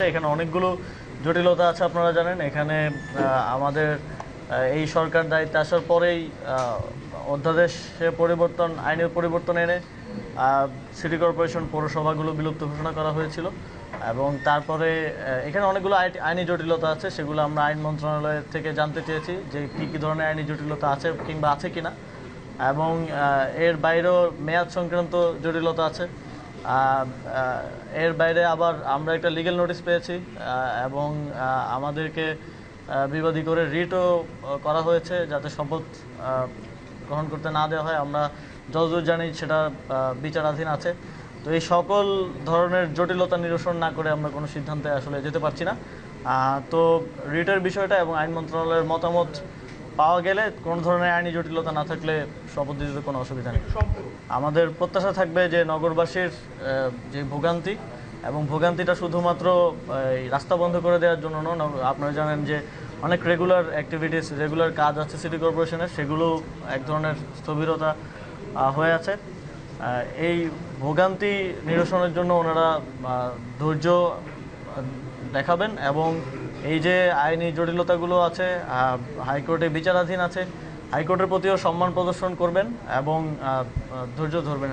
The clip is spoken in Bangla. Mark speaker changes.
Speaker 1: এখানে অনেকগুলো জটিলতা আছে আপনারা জানেন। এখানে আমাদের এই সরকার দায়িত্বে আসার পরেই অধ্যাদেশে পরিবর্তন, আইনের পরিবর্তন এনে সিটি কর্পোরেশন পৌরসভাগুলো বিলুপ্ত ঘোষণা করা হয়েছিল এবং তারপরে এখানে অনেকগুলো আইনি জটিলতা আছে, সেগুলো আমরা আইন মন্ত্রণালয় থেকে জানতে চেয়েছি যে কী ধরনের আইনি জটিলতা আছে কিংবা আছে কিনা, এবং এর বাইরেও মেয়াদ সংক্রান্ত জটিলতা আছে। এর বাইরে আবার আমরা একটা লিগ্যাল নোটিশ পেয়েছি এবং আমাদেরকে বিবাদী করে রিটও করা হয়েছে যাতে শপথ গ্রহণ করতে না দেওয়া হয়। আমরা যতদূর জানি সেটা বিচারাধীন আছে। তো এই সকল ধরনের জটিলতা নিরসন না করে আমরা কোনো সিদ্ধান্তে আসলে যেতে পারছি না। তো রিটের বিষয়টা এবং আইন মন্ত্রণালয়ের মতামত পাওয়া গেলে কোনো ধরনের আইনি জটিলতা না থাকলে শপথ দিতে কোনো অসুবিধা নেই। আমাদের প্রত্যাশা থাকবে যে নগরবাসীর যে ভোগান্তি এবং ভোগান্তিটা শুধুমাত্র রাস্তা বন্ধ করে দেওয়ার জন্য নয়। আপনারা জানেন যে অনেক রেগুলার অ্যাক্টিভিটিস, রেগুলার কাজ আছে সিটি কর্পোরেশনের, সেগুলো এক ধরনের স্থবিরতা হয়ে আছে। এই ভোগান্তি নিরসনের জন্য ওনারা ধৈর্য দেখাবেন এবং এই যে আইনি জটিলতাগুলো আছে হাইকোর্টে বিচারাধীন আছে, হাইকোর্টের প্রতিও সম্মান প্রদর্শন করবেন এবং ধৈর্য ধরবেন।